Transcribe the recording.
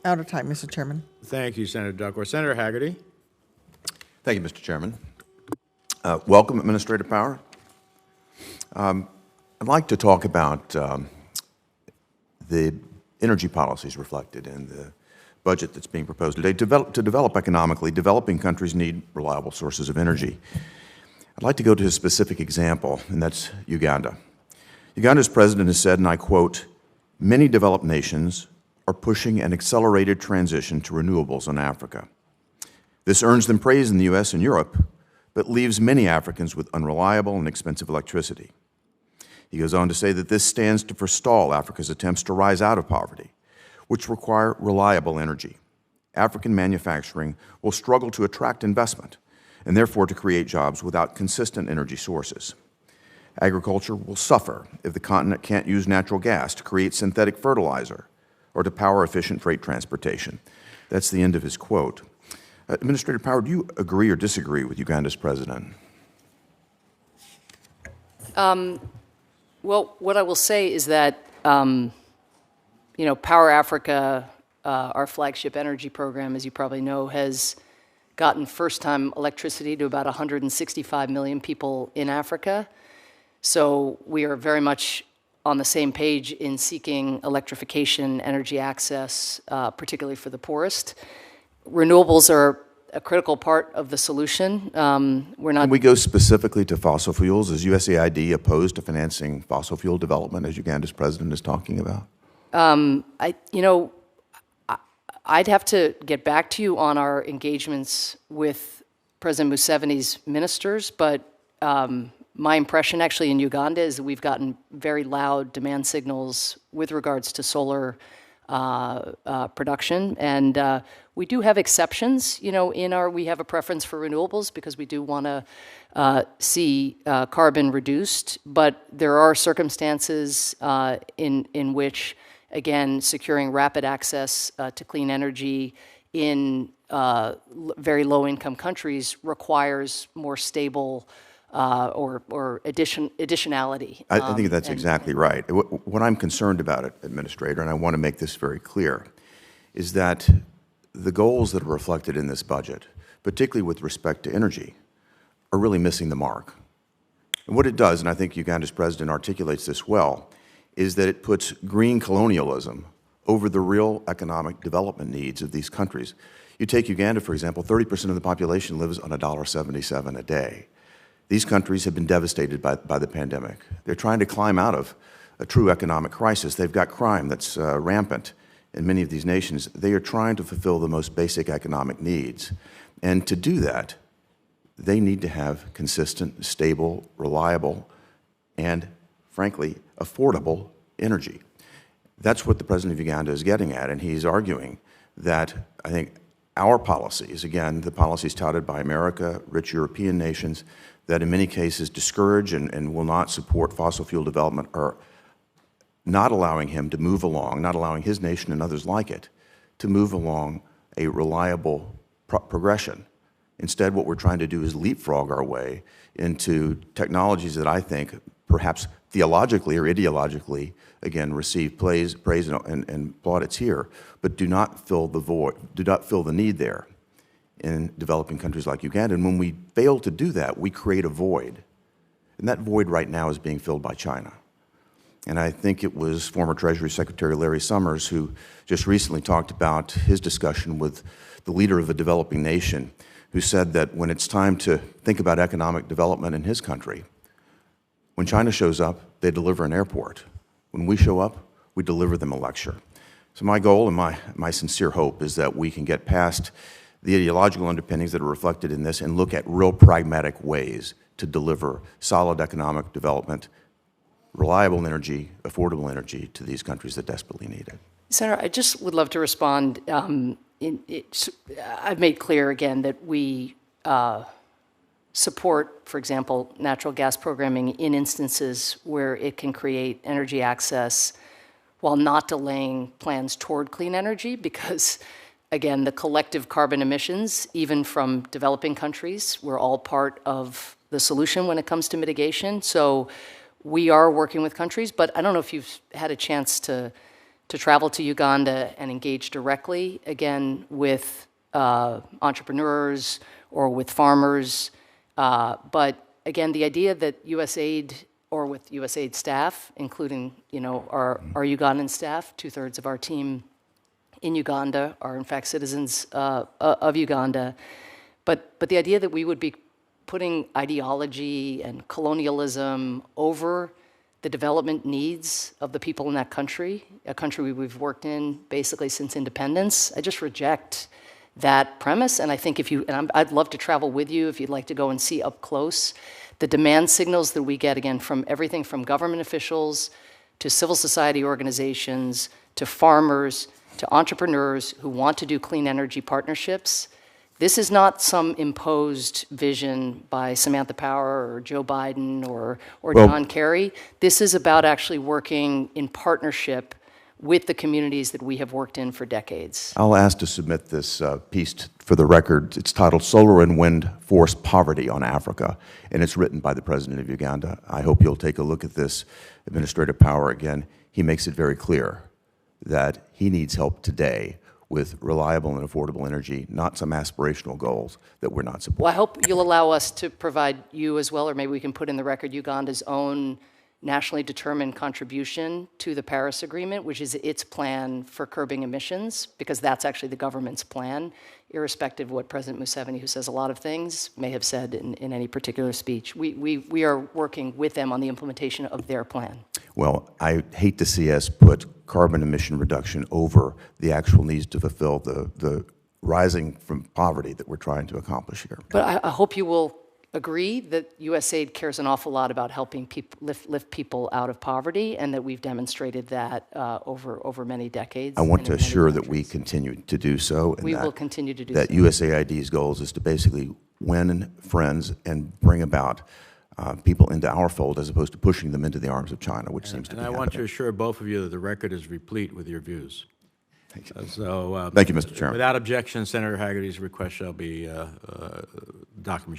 Out of time, Mr. Chairman. Thank you, Senator Duckworth. Senator Hagerty. Thank you, Mr. Chairman. Welcome, Administrator Power. I'd like to talk about the energy policies reflected in the budget that's being proposed today. To develop economically, developing countries need reliable sources of energy. I'd like to go to a specific example, and that's Uganda. Uganda's president has said, and I quote, "Many developed nations are pushing an accelerated transition to renewables in Africa. This earns them praise in the U.S. and Europe, but leaves many Africans with unreliable and expensive electricity." He goes on to say that this stands to forestall Africa's attempts to rise out of poverty, which require reliable energy. African manufacturing will struggle to attract investment and therefore to create jobs without consistent energy sources. Agriculture will suffer if the continent can't use natural gas to create synthetic fertilizer or to power efficient freight transportation. That's the end of his quote. Administrator Power, do you agree or disagree with Uganda's president? Well, what I will say is that, Power Africa, our flagship energy program, as you probably know, has gotten first-time electricity to about 165 million people in Africa. So we are very much on the same page in seeking electrification, energy access, particularly for the poorest. Renewables are a critical part of the solution. We're not. Can we go specifically to fossil fuels? Is USAID opposed to financing fossil fuel development, as Uganda's president is talking about? I'd have to get back to you on our engagements with President Museveni's ministers, but my impression actually in Uganda is that we've gotten very loud demand signals with regards to solar production, and we do have exceptions. We have a preference for renewables because we do want to see carbon reduced, but there are circumstances in which, again, securing rapid access to clean energy in very low-income countries requires more stable or additionality. I think that's exactly right. What I'm concerned about, Administrator, and I want to make this very clear, is that the goals that are reflected in this budget, particularly with respect to energy, are really missing the mark. And what it does, and I think Uganda's president articulates this well, is that it puts green colonialism over the real economic development needs of these countries. You take Uganda, for example, 30% of the population lives on $1.77 a day. These countries have been devastated by the pandemic. They're trying to climb out of a true economic crisis. They've got crime that's rampant in many of these nations. They are trying to fulfill the most basic economic needs. And to do that, they need to have consistent, stable, reliable, and, frankly, affordable energy. That's what the president of Uganda is getting at, and he's arguing that, I think, our policies, again, the policies touted by America, rich European nations, that in many cases discourage and will not support fossil fuel development, are not allowing him to move along, not allowing his nation and others like it to move along a reliable progression. Instead, what we're trying to do is leapfrog our way into technologies that I think perhaps theologically or ideologically, again, receive praise and plaudits here, but do not fill the void, do not fill the need there in developing countries like Uganda. And when we fail to do that, we create a void. And that void right now is being filled by China. And I think it was former Treasury Secretary Larry Summers who just recently talked about his discussion with the leader of a developing nation, who said that when it's time to think about economic development in his country, when China shows up, they deliver an airport. When we show up, we deliver them a lecture. So my goal and my sincere hope is that we can get past the ideological underpinnings that are reflected in this and look at real pragmatic ways to deliver solid economic development, reliable energy, affordable energy to these countries that desperately need it. Senator, I just would love to respond. I've made clear again that we support, for example, natural gas programming in instances where it can create energy access while not delaying plans toward clean energy, because again, the collective carbon emissions, even from developing countries, we're all part of the solution when it comes to mitigation. So we are working with countries, but I don't know if you've had a chance to to travel to Uganda and engage directly, again, with entrepreneurs or with farmers. But again, the idea that USAID or with USAID staff, including our Ugandan staff, 2/3 of our team in Uganda are in fact citizens of Uganda. But the idea that we would be putting ideology and colonialism over the development needs of the people in that country, a country we've worked in basically since independence, I just reject that premise. And I think I'd love to travel with you if you'd like to go and see up close the demand signals that we get, again, from everything from government officials to civil society organizations to farmers to entrepreneurs who want to do clean energy partnerships. This is not some imposed vision by Samantha Power or Joe Biden or John Kerry. This is about actually working in partnership with the communities that we have worked in for decades. I'll ask to submit this piece for the record. It's titled Solar and Wind Force Poverty on Africa, and it's written by the President of Uganda. I hope you'll take a look at this. Administrator Power, again, he makes it very clear that he needs help today with reliable and affordable energy, not some aspirational goals that we're not supporting. Well, I hope you'll allow us to provide you as well, or maybe we can put in the record Uganda's own nationally determined contribution to the Paris Agreement, which is its plan for curbing emissions, because that's actually the government's plan, irrespective of what President Museveni, who says a lot of things, may have said in any particular speech. We are working with them on the implementation of their plan. Well, I hate to see us put carbon emission reduction over the actual needs to fulfill the rising from poverty that we're trying to accomplish here. But I hope you will agree that USAID cares an awful lot about helping people lift people out of poverty, and that we've demonstrated that over many decades. I want to assure that we continue to do so. And we will continue to do that so. USAID's goals is to basically win friends and bring about people into our fold as opposed to pushing them into the arms of China, which seems to be And I happening. want to assure both of you that the record is replete with your views. Thank you. Thank you, Mr. Chairman. Without objection, Senator Hagerty's request shall be documented.